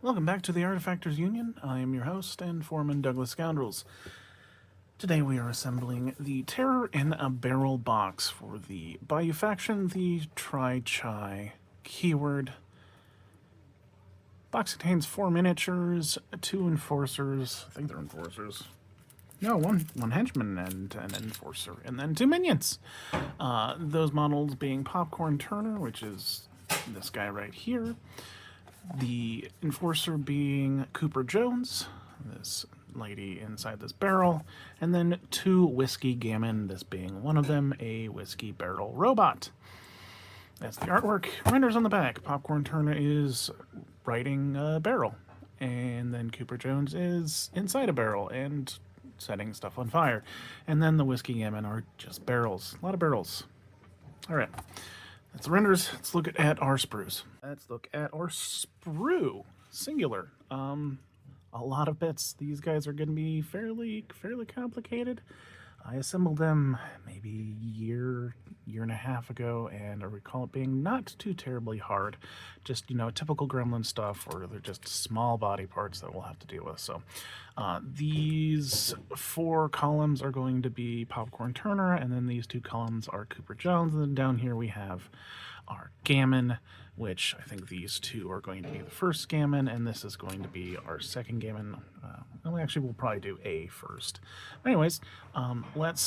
Welcome back to the Artefactors Union. I am your host and foreman, Douglas Scoundrels. Today we are assembling the Terror in a Barrel box for the Bayou faction, the Tri-Chai keyword. Box contains 4 miniatures, 2 enforcers, I think they're enforcers. No, one henchman and an enforcer, and then 2 minions. Those models being Popcorn Turner, which is this guy right here. The enforcer being Cooper Jones, this lady inside this barrel, and then 2 whiskey gamin, this being one of them, a whiskey barrel robot. That's the artwork. Renders on the back. Popcorn Turner is riding a barrel, and then Cooper Jones is inside a barrel and setting stuff on fire. And then the whiskey gamin are just barrels. A lot of barrels. All right. That's the renders. Let's look at our sprues. Let's look at our sprue. Singular. A lot of bits. These guys are going to be fairly complicated. I assembled them maybe year and a half ago, and I recall it being not too terribly hard. Just, typical gremlin stuff, or they're just small body parts that we'll have to deal with. So these 4 columns are going to be Popcorn Turner, and then these 2 columns are Cooper Jones, and then down here we have our Gamin, which I think these 2 are going to be the first Gamin, and this is going to be our second Gamin. We'll probably do A first. Anyways, let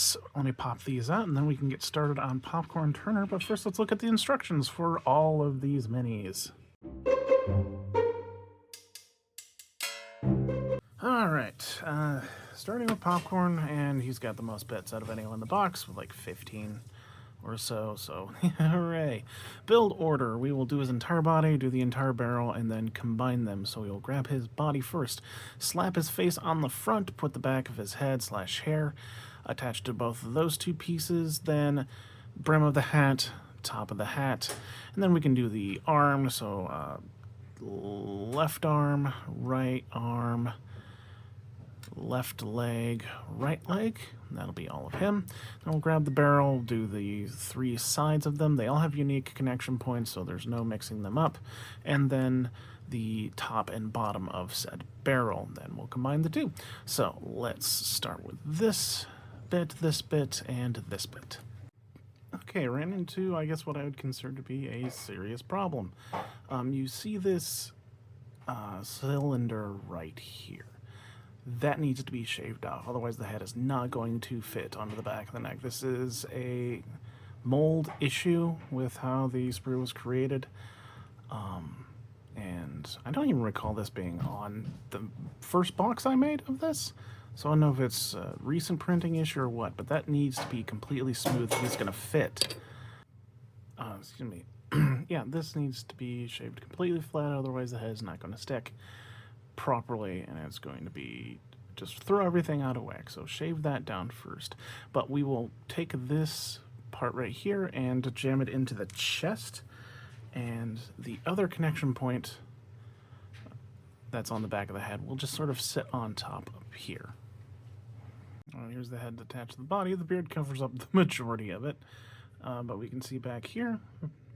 me pop these out, and then we can get started on Popcorn Turner. But first, let's look at the instructions for all of these minis. All right, starting with Popcorn, and he's got the most bits out of anyone in the box with like 15 or so, hooray. Build order. We will do his entire body, do the entire barrel, and then combine them. So we'll grab his body first, slap his face on the front, put the back of his head / hair attached to both of those 2 pieces, then brim of the hat, top of the hat, and then we can do the arm. So left arm, right arm, left leg, right leg. That'll be all of him. Then we'll grab the barrel, do the 3 sides of them. They all have unique connection points, so there's no mixing them up. And then the top and bottom of said barrel. Then we'll combine the 2. So let's start with this bit, and this bit. Okay, ran into, I guess, what I would consider to be a serious problem. You see this cylinder right here. That needs to be shaved off, otherwise the head is not going to fit onto the back of the neck. This is a mold issue with how the sprue was created, and I don't even recall this being on the first box I made of this, so I don't know if it's a recent printing issue or what, but that needs to be completely smooth if it's going to fit. Excuse me. Yeah, this needs to be shaved completely flat, otherwise the head is not going to stick properly, and it's going to be just throw everything out of whack. So shave that down first. But we will take this part right here and jam it into the chest, and the other connection point that's on the back of the head will just sort of sit on top up here. Here's the head attached to the body. The beard covers up the majority of it, but we can see back here,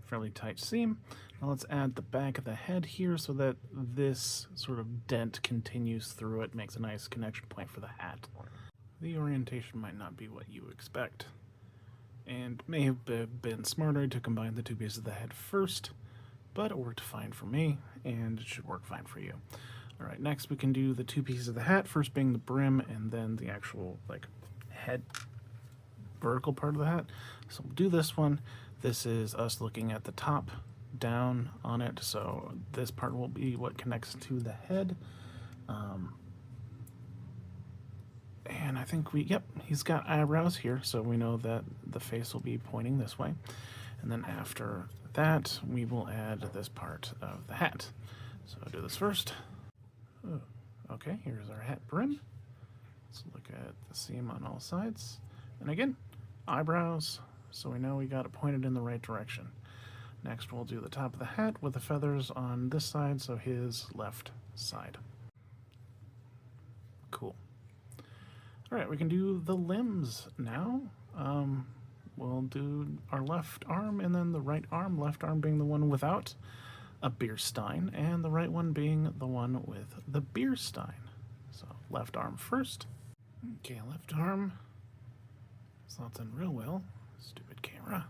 fairly tight seam. Now let's add the back of the head here so that this sort of dent continues through it, makes a nice connection point for the hat. The orientation might not be what you expect, and may have been smarter to combine the 2 pieces of the head first, but it worked fine for me, and it should work fine for you. Alright, next we can do the 2 pieces of the hat, first being the brim, and then the actual, head vertical part of the hat. So we'll do this one. This is us looking at the top down on it, so this part will be what connects to the head. And I think he's got eyebrows here, so we know that the face will be pointing this way. And then after that, we will add this part of the hat. So I'll do this first. Oh, okay, here's our hat brim. Let's look at the seam on all sides. And again, eyebrows, so we know we got it pointed in the right direction. Next, we'll do the top of the hat with the feathers on this side, so his left side. Cool. All right, we can do the limbs now. We'll do our left arm and then the right arm, left arm being the one without a beer stein, and the right one being the one with the beer stein. So left arm first. Okay, left arm slots in real well. Stupid camera.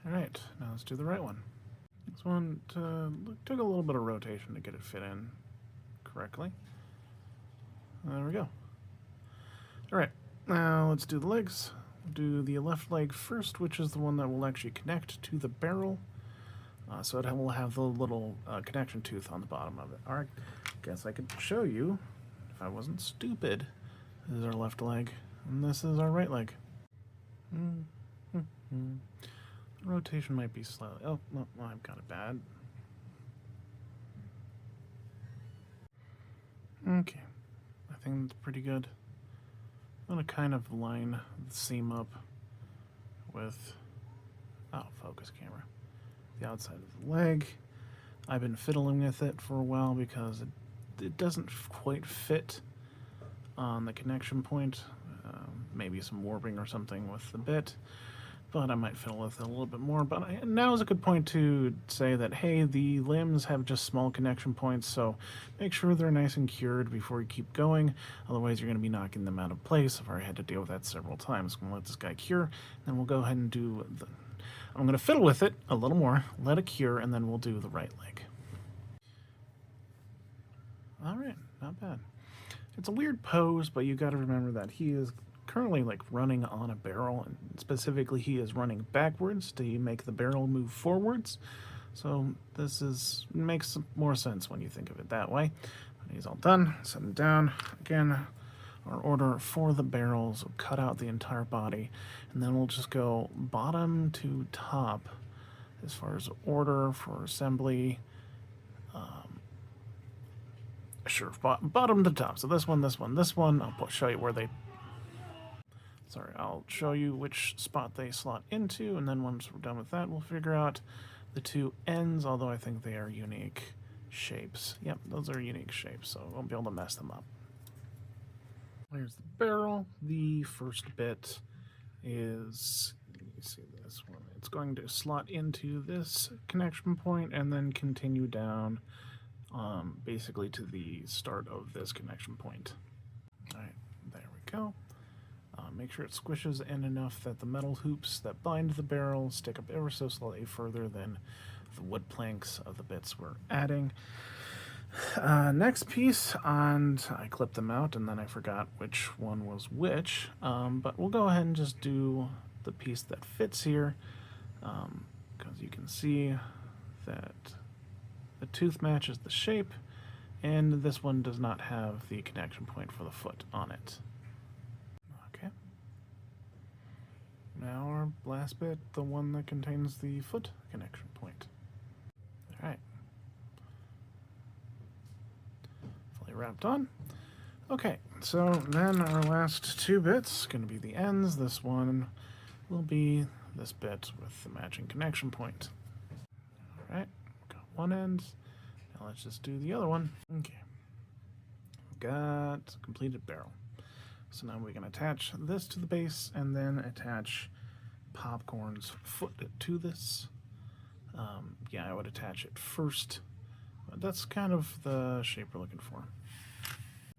Alright, now let's do the right one. This one took a little bit of rotation to get it fit in correctly. There we go. Alright, now let's do the legs. We'll do the left leg first, which is the one that will actually connect to the barrel. So it will have the little connection tooth on the bottom of it. Alright, guess I could show you, if I wasn't stupid. This is our left leg, and this is our right leg. The rotation might be slow. Oh, no, I've got it bad. Okay, I think that's pretty good. I'm going to kind of line the seam up with, focus camera, the outside of the leg. I've been fiddling with it for a while because it doesn't quite fit on the connection point. Maybe some warping or something with the bit, but I might fiddle with it a little bit more. But now is a good point to say that, hey, the limbs have just small connection points, so make sure they're nice and cured before you keep going. Otherwise, you're going to be knocking them out of place. I've already had to deal with that several times. I'm going to let this guy cure, and then we'll go ahead and do the... I'm going to fiddle with it a little more, let it cure, and then we'll do the right leg. All right, not bad. It's a weird pose, but you got to remember that he is currently like running on a barrel, and specifically he is running backwards to make the barrel move forwards. So this makes more sense when you think of it that way. When he's all done, set him down. Again, our order for the barrels, we'll cut out the entire body, and then we'll just go bottom to top as far as order for assembly. Sure, bottom to top. So this one. I'll show you where they... Sorry, I'll show you which spot they slot into, and then once we're done with that, we'll figure out the two ends, although I think they are unique shapes. Yep, those are unique shapes, so I won't be able to mess them up. Here's the barrel. The first bit is, let me see this one. It's going to slot into this connection point and then continue down basically to the start of this connection point. All right, there we go. Make sure it squishes in enough that the metal hoops that bind the barrel stick up ever so slightly further than the wood planks of the bits we're adding. Next piece, and I clipped them out and then I forgot which one was which, but we'll go ahead and just do the piece that fits here, because you can see that the tooth matches the shape, and this one does not have the connection point for the foot on it. Okay. Now our last bit, the one that contains the foot connection point. All right. Fully wrapped on. Okay, so then our last two bits, going to be the ends. This one will be this bit with the matching connection point. All right. One end. Now let's just do the other one. Okay. Got a completed barrel. So now we can attach this to the base and then attach Popcorn's foot to this. Yeah, I would attach it first. But that's kind of the shape we're looking for.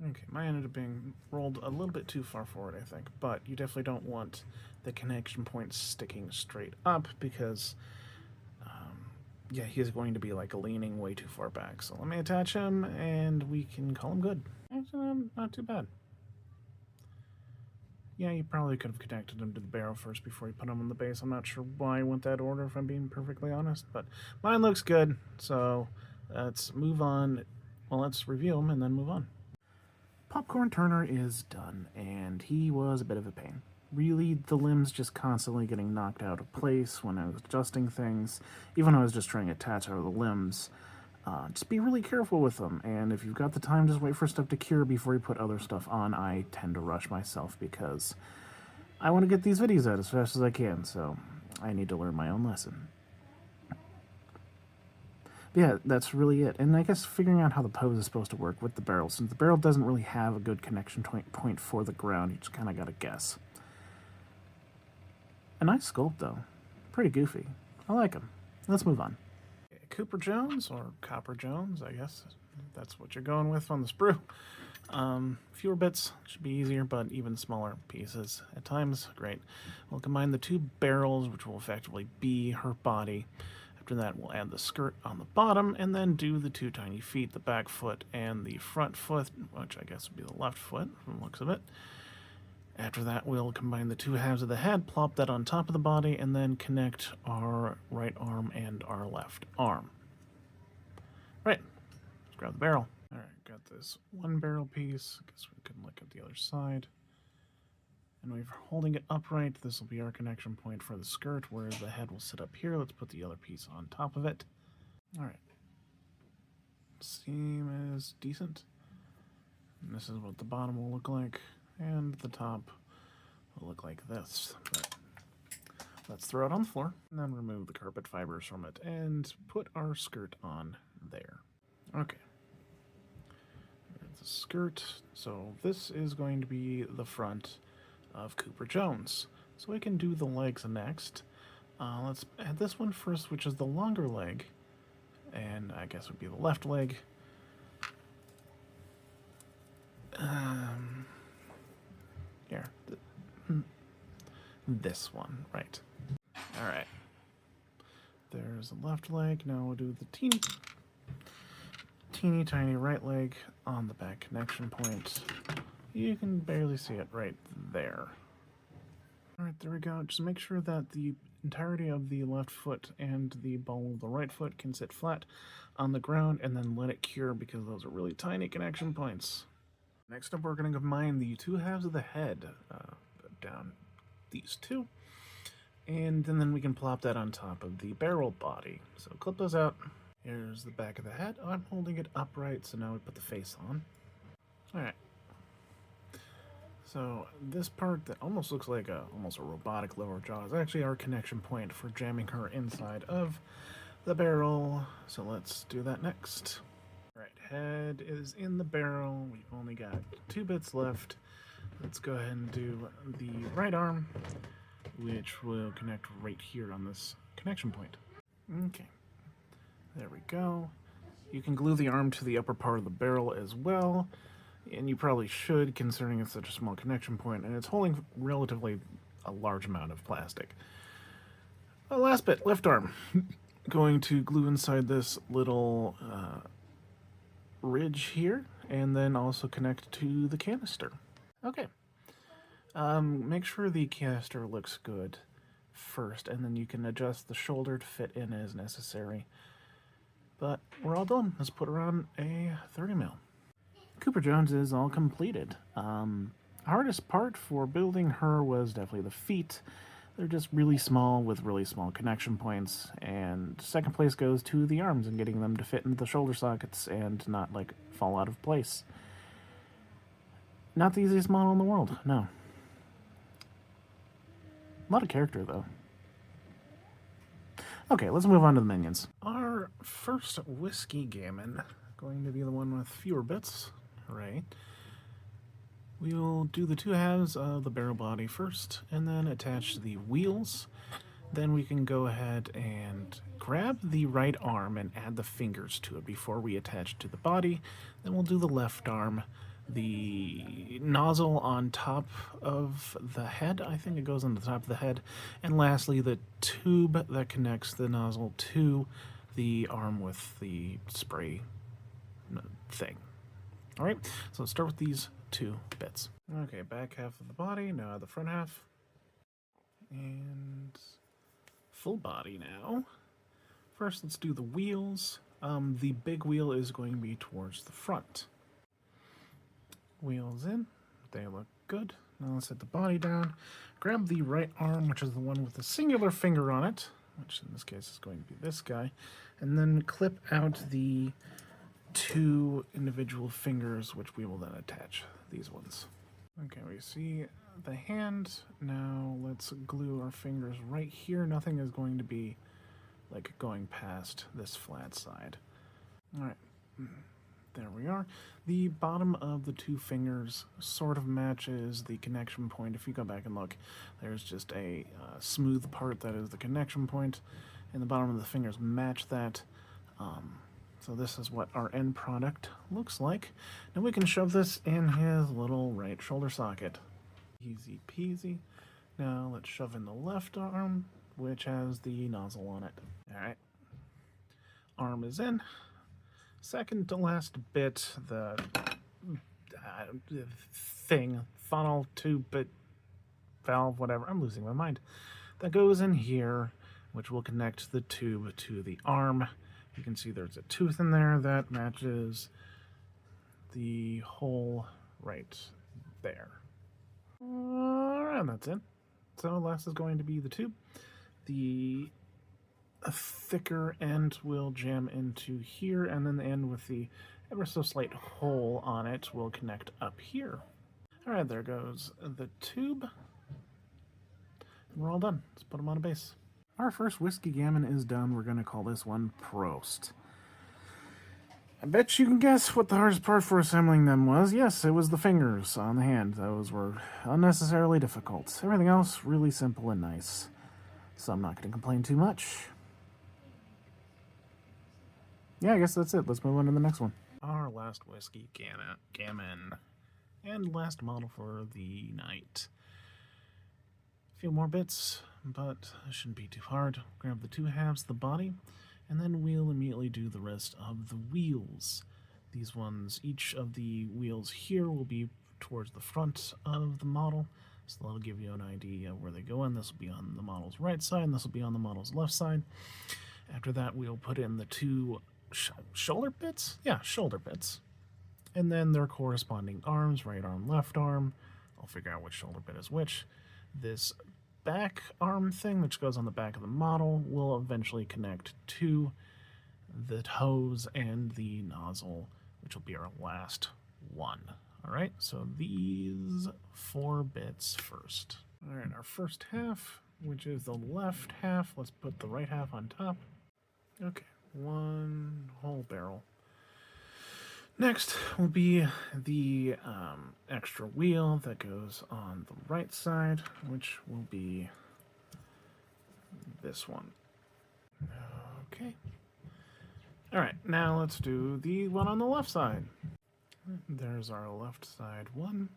Okay, mine ended up being rolled a little bit too far forward, I think. But you definitely don't want the connection point sticking straight up because yeah, he's going to be like leaning way too far back. So let me attach him and we can call him good. Actually, not too bad. Yeah, you probably could have connected him to the barrel first before you put him on the base. I'm not sure why I went that order, if I'm being perfectly honest, but mine looks good. So let's move on. Well, let's review him and then move on. Popcorn Turner is done, and he was a bit of a pain. Really, the limbs just constantly getting knocked out of place when I was adjusting things, even when I was just trying to attach out of the limbs. Just be really careful with them, and if you've got the time, just wait for stuff to cure before you put other stuff on. I tend to rush myself because I want to get these videos out as fast as I can, so I need to learn my own lesson. But yeah, that's really it. And I guess figuring out how the pose is supposed to work with the barrel, since the barrel doesn't really have a good connection point for the ground, you just kind of got to guess. A nice sculpt, though. Pretty goofy. I like him. Let's move on. Cooper Jones, or Copper Jones, I guess. That's what you're going with on the sprue. Fewer bits should be easier, but even smaller pieces at times. Great. We'll combine the two barrels, which will effectively be her body. After that, we'll add the skirt on the bottom, and then do the two tiny feet, the back foot and the front foot, which I guess would be the left foot from the looks of it. After that, we'll combine the two halves of the head, plop that on top of the body, and then connect our right arm and our left arm. Right. Let's grab the barrel. Alright, got this one barrel piece. I guess we can look at the other side. And we're holding it upright. This will be our connection point for the skirt, where the head will sit up here. Let's put the other piece on top of it. Alright. Seam is decent. And this is what the bottom will look like. And the top will look like this. But let's throw it on the floor, and then remove the carpet fibers from it, and put our skirt on there. Okay. There's the skirt. So this is going to be the front of Cooper Jones. So we can do the legs next. Let's add this one first, which is the longer leg. And I guess would be the left leg. Here. This one, right. Alright. There's the left leg. Now we'll do the teeny tiny right leg on the back connection point. You can barely see it right there. Alright, there we go. Just make sure that the entirety of the left foot and the ball of the right foot can sit flat on the ground, and then let it cure, because those are really tiny connection points. Next up, we're going to combine the two halves of the head down these two, and then we can plop that on top of the barrel body. So clip those out. Here's the back of the head. Oh, I'm holding it upright, so now we put the face on. Alright. So this part that almost looks like almost a robotic lower jaw is actually our connection point for jamming her inside of the barrel. So let's do that next. Right, head is in the barrel. We've only got 2 bits left. Let's go ahead and do the right arm, which will connect right here on this connection point. Okay, there we go. You can glue the arm to the upper part of the barrel as well, and you probably should, considering it's such a small connection point, and it's holding relatively a large amount of plastic. Last bit, left arm. Going to glue inside this little ridge here, and then also connect to the canister. Okay. Make sure the canister looks good first, and then you can adjust the shoulder to fit in as necessary. But we're all done. Let's put her on a 30 mil. Cooper Jones is all completed. Hardest part for building her was definitely the feet. They're just really small with really small connection points, and second place goes to the arms and getting them to fit into the shoulder sockets and not like fall out of place. Not the easiest model in the world, no. A lot of character though. Okay, let's move on to the minions. Our first whiskey gamin, going to be the one with fewer bits. Hooray. We'll do the two halves of the barrel body first, and then attach the wheels. Then we can go ahead and grab the right arm and add the fingers to it before we attach to the body. Then we'll do the left arm. The nozzle on top of the head, I think it goes on the top of the head. And lastly, the tube that connects the nozzle to the arm with the spray thing. Alright, so let's start with these 2 bits. Okay, back half of the body, now the front half. And full body now. First, let's do the wheels. The big wheel is going to be towards the front. Wheels in, they look good. Now let's set the body down. Grab the right arm, which is the one with the singular finger on it, which in this case is going to be this guy, and then clip out the 2 individual fingers, which we will then attach these ones. Okay, we see the hand. Now let's glue our fingers right here. Nothing is going to be like going past this flat side. All right, there we are. The bottom of the 2 fingers sort of matches the connection point. If you go back and look, there's just a smooth part that is the connection point, and the bottom of the fingers match that. So this is what our end product looks like. Now we can shove this in his little right shoulder socket. Easy peasy. Now let's shove in the left arm, which has the nozzle on it. Alright. Arm is in. Second to last bit, the thing, funnel, tube, bit, valve, whatever. I'm losing my mind. That goes in here, which will connect the tube to the arm. You can see there's a tooth in there that matches the hole right there. And that's it. So last is going to be the tube. The thicker end will jam into here, and then the end with the ever so slight hole on it will connect up here. Alright, there goes the tube. We're all done. Let's put them on a base. Our first whiskey gammon is done. We're going to call this one Prost. I bet you can guess what the hardest part for assembling them was. Yes, it was the fingers on the hand. Those were unnecessarily difficult. Everything else really simple and nice. So I'm not going to complain too much. Yeah, I guess that's it. Let's move on to the next one. Our last whiskey gammon. And last model for the night. A few more bits, but it shouldn't be too hard. Grab the two halves of the body, and then we'll immediately do the rest of the wheels. These ones, each of the wheels here will be towards the front of the model, so that'll give you an idea of where they go in. This will be on the model's right side, and this will be on the model's left side. After that, we'll put in the two shoulder bits? Yeah, shoulder bits. And then their corresponding arms, right arm, left arm. I'll figure out which shoulder bit is which. This back arm thing, which goes on the back of the model, will eventually connect to the hose and the nozzle, which will be our last one. Alright, so these 4 bits first. Alright, our first half, which is the left half. Let's put the right half on top. Okay, one whole barrel. Next will be the extra wheel that goes on the right side, which will be this one. Okay. Alright, now let's do the one on the left side. There's our left side one.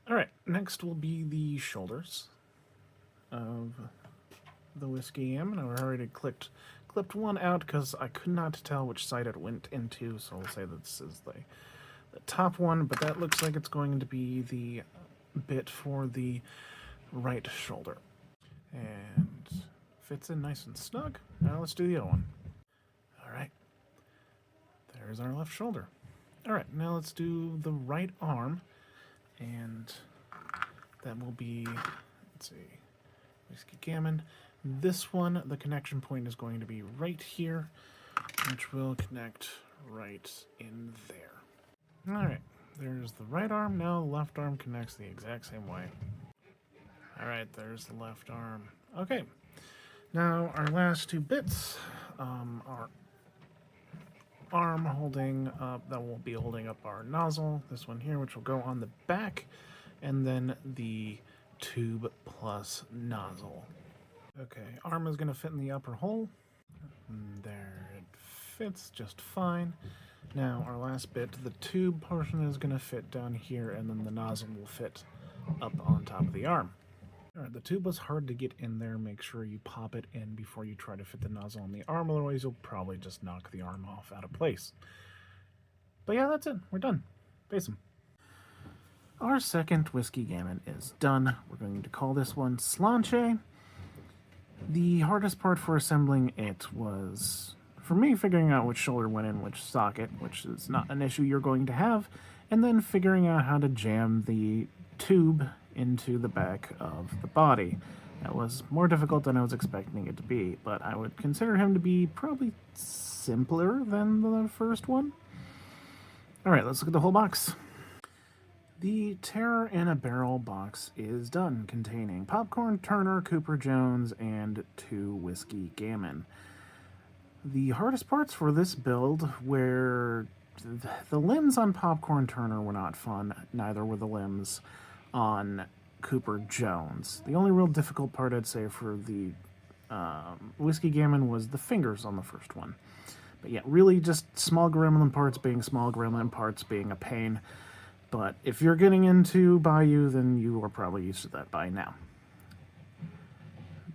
Alright, next will be the shoulders of the whiskey gammon. I've already clipped one out because I could not tell which side it went into, so we'll say that this is the top one, but that looks like it's going to be the bit for the right shoulder. And fits in nice and snug. Now let's do the other one. Alright. There's our left shoulder. Alright, now let's do the right arm. And that will be, let's see, whiskey gammon. This one, the connection point is going to be right here, which will connect right in there. Alright, there's the right arm. Now the left arm connects the exact same way. Alright, there's the left arm. Okay, now our last 2 bits, our arm holding up, that will be holding up our nozzle. This one here, which will go on the back, and then the tube plus nozzle. Okay, arm is going to fit in the upper hole. There it fits just fine. Now our last bit, the tube portion is going to fit down here, and then the nozzle will fit up on top of the arm. Alright, the tube was hard to get in there. Make sure you pop it in before you try to fit the nozzle on the arm, otherwise you'll probably just knock the arm off out of place. But yeah, that's it. We're done. Base them. Our second whiskey gammon is done. We're going to call this one Slanche. The hardest part for assembling it was, for me, figuring out which shoulder went in which socket, which is not an issue you're going to have, and then figuring out how to jam the tube into the back of the body. That was more difficult than I was expecting it to be, but I would consider him to be probably simpler than the first one. Alright, let's look at the whole box. The Terror in a Barrel box is done, containing Popcorn, Turner, Cooper Jones, and 2 whiskey gammon. The hardest parts for this build were the limbs on Popcorn Turner were not fun, neither were the limbs on Cooper Jones. The only real difficult part, I'd say, for the whiskey gammon was the fingers on the first one. But yeah, really just small gremlin parts being small gremlin parts being a pain. But if you're getting into Bayou, then you are probably used to that by now.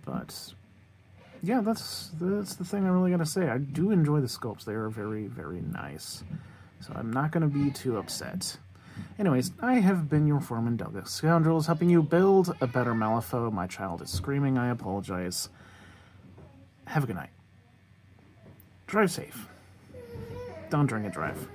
But yeah, that's the thing I really gotta say. I do enjoy the sculpts. They are very, very nice. So I'm not gonna be too upset. Anyways, I have been your foreman, Douglas Scoundrels, helping you build a better Malifaux. My child is screaming. I apologize. Have a good night. Drive safe. Don't drink and drive.